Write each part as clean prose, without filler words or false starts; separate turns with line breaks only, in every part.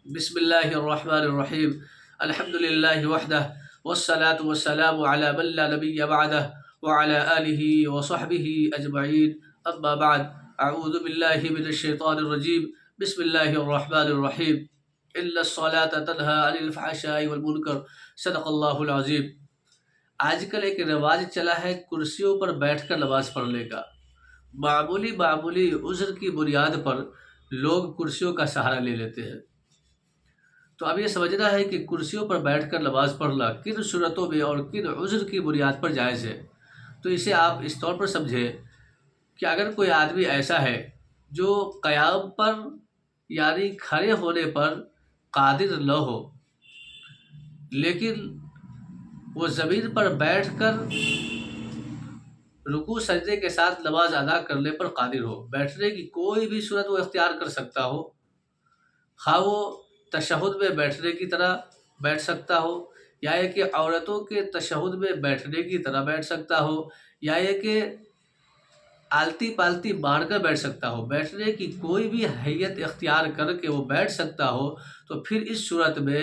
بسم اللہ الرحمن الرحیم الحمد للہ وحدہ والصلاة والسلام علی من لا نبی بعدہ وعلی آلہ وصحبہ اجمعین اما بعد اعوذ باللہ من الشیطان الرجیم بسم اللہ الرحمن الرحیم ان الصلاة تنہی عن الفحشاء والمنکر صدق اللہ العظیم۔ آج کل ایک رواج چلا ہے کرسیوں پر بیٹھ کر نماز پڑھنے کا۔ معمولی عذر کی بنیاد پر لوگ کرسیوں کا سہارا لے لیتے ہیں۔ تو اب یہ سمجھنا ہے کہ کرسیوں پر بیٹھ کر نماز پڑھنا کن صورتوں میں اور کن عذر کی بنیاد پر جائز ہے۔ تو اسے آپ اس طور پر سمجھیں کہ اگر کوئی آدمی ایسا ہے جو قیام پر یعنی کھڑے ہونے پر قادر نہ ہو، لیکن وہ زمین پر بیٹھ کر رکوع سجدے کے ساتھ نماز ادا کرنے پر قادر ہو، بیٹھنے کی کوئی بھی صورت وہ اختیار کر سکتا ہو، خواہ وہ تشہد میں بیٹھنے کی طرح بیٹھ سکتا ہو، یا یہ کہ عورتوں کے تشہد میں بیٹھنے کی طرح بیٹھ سکتا ہو، یا یہ کہ آلتی پالتی مار کر بیٹھ سکتا ہو، بیٹھنے کی کوئی بھی حیت اختیار کر کے وہ بیٹھ سکتا ہو، تو پھر اس صورت میں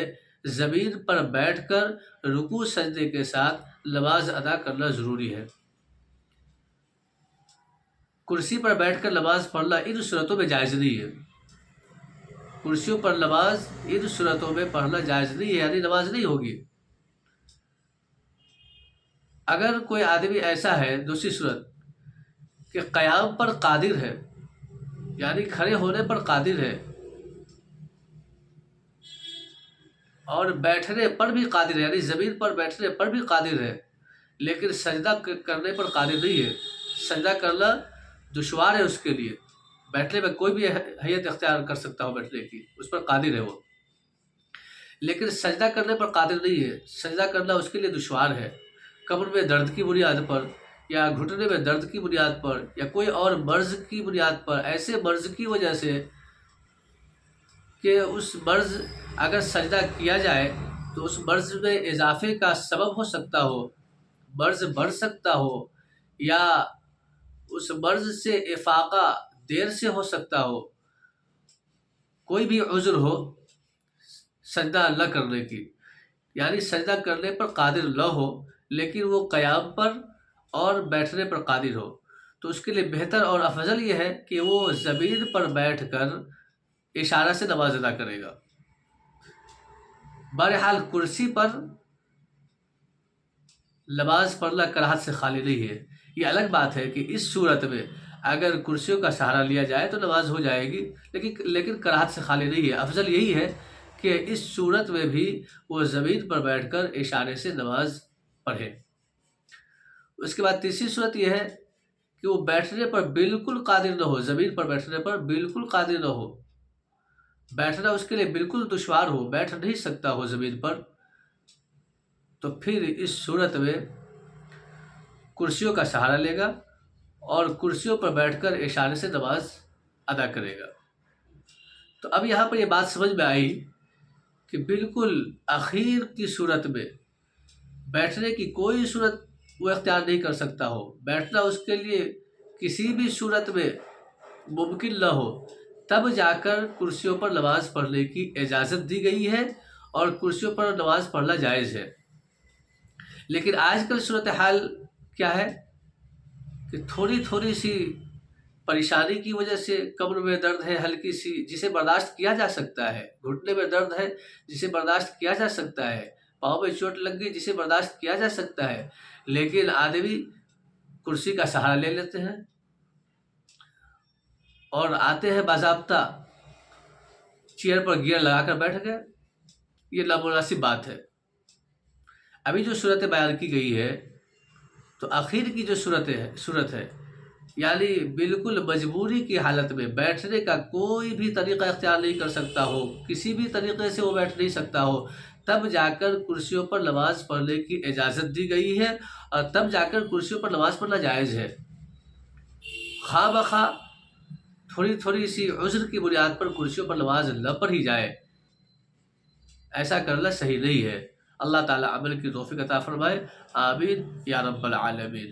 زمین پر بیٹھ کر رکوع سجدے کے ساتھ نماز ادا کرنا ضروری ہے۔ کرسی پر بیٹھ کر نماز پڑھنا ان صورتوں میں جائز نہیں ہے۔ کرسیوں پر نماز ان صورتوں میں پڑھنا جائز نہیں ہے، یعنی نماز نہیں ہوگی۔ اگر کوئی آدمی ایسا ہے، دوسری صورت کہ قیام پر قادر ہے، یعنی کھڑے ہونے پر قادر ہے اور بیٹھنے پر بھی قادر ہے، یعنی زمین پر بیٹھنے پر بھی قادر ہے، لیکن سجدہ کرنے پر قادر نہیں ہے، سجدہ کرنا دشوار ہے اس کے لیے، بیٹھنے میں کوئی بھی حیت اختیار کر سکتا ہو بیٹھنے کی، اس پر قادر ہے وہ، لیکن سجدہ کرنے پر قادر نہیں ہے، سجدہ کرنا اس کے لیے دشوار ہے، کمر میں درد کی بنیاد پر یا گھٹنے میں درد کی بنیاد پر یا کوئی اور مرض کی بنیاد پر، ایسے مرض کی وجہ سے کہ اس مرض اگر سجدہ کیا جائے تو اس مرض میں اضافے کا سبب ہو سکتا ہو، مرض بڑھ سکتا ہو، یا اس مرض سے افاقہ دیر سے ہو سکتا ہو، کوئی بھی عذر ہو سجدہ نہ کرنے کی، یعنی سجدہ کرنے پر قادر نہ ہو لیکن وہ قیام پر اور بیٹھنے پر قادر ہو، تو اس کے لیے بہتر اور افضل یہ ہے کہ وہ زمین پر بیٹھ کر اشارہ سے نماز ادا کرے گا۔ بہرحال کرسی پر نماز پڑھنا کراہت سے خالی نہیں ہے۔ یہ الگ بات ہے کہ اس صورت میں اگر کرسیوں کا سہارا لیا جائے تو نماز ہو جائے گی، لیکن کراہت سے خالی نہیں ہے۔ افضل یہی ہے کہ اس صورت میں بھی وہ زمین پر بیٹھ کر اشارے سے نماز پڑھے۔ اس کے بعد تیسری صورت یہ ہے کہ وہ بیٹھنے پر بالکل قادر نہ ہو، زمین پر بیٹھنے پر بالکل قادر نہ ہو، بیٹھنا اس کے لیے بالکل دشوار ہو، بیٹھ نہیں سکتا ہو زمین پر، تو پھر اس صورت میں کرسیوں کا سہارا لے گا اور کرسیوں پر بیٹھ کر اشارے سے نماز ادا کرے گا۔ تو اب یہاں پر یہ بات سمجھ میں آئی کہ بالکل اخیر کی صورت میں بیٹھنے کی کوئی صورت وہ اختیار نہیں کر سکتا ہو، بیٹھنا اس کے لیے کسی بھی صورت میں ممکن نہ ہو، تب جا کر کرسیوں پر نماز پڑھنے کی اجازت دی گئی ہے اور کرسیوں پر نماز پڑھنا جائز ہے۔ لیکن آج کل صورتحال کیا ہے کہ تھوڑی سی پریشانی کی وجہ سے کمر میں درد ہے ہلکی سی، جسے برداشت کیا جا سکتا ہے، گھٹنے میں درد ہے جسے برداشت کیا جا سکتا ہے، پاؤں میں چوٹ لگ گئی جسے برداشت کیا جا سکتا ہے، لیکن آدمی کرسی کا سہارا لے لیتے ہیں اور آتے ہیں باضابطہ چیئر پر گیئر لگا کر بیٹھ گئے۔ یہ نامناسب بات ہے۔ ابھی جو صورت بیان کی گئی ہے تو آخر کی جو صورت ہے یعنی بالکل مجبوری کی حالت میں بیٹھنے کا کوئی بھی طریقہ اختیار نہیں کر سکتا ہو، کسی بھی طریقے سے وہ بیٹھ نہیں سکتا ہو، تب جا کر کرسیوں پر نماز پڑھنے کی اجازت دی گئی ہے اور تب جا کر کرسیوں پر نماز پڑھنا جائز ہے۔ خواہ بخواہ تھوڑی سی عذر کی بنیاد پر کرسیوں پر نماز نہ پڑھی جائے، ایسا کرنا صحیح نہیں ہے۔ اللہ تعالیٰ عمل کی توفیق عطا فرمائے، آمین یا رب العالمین۔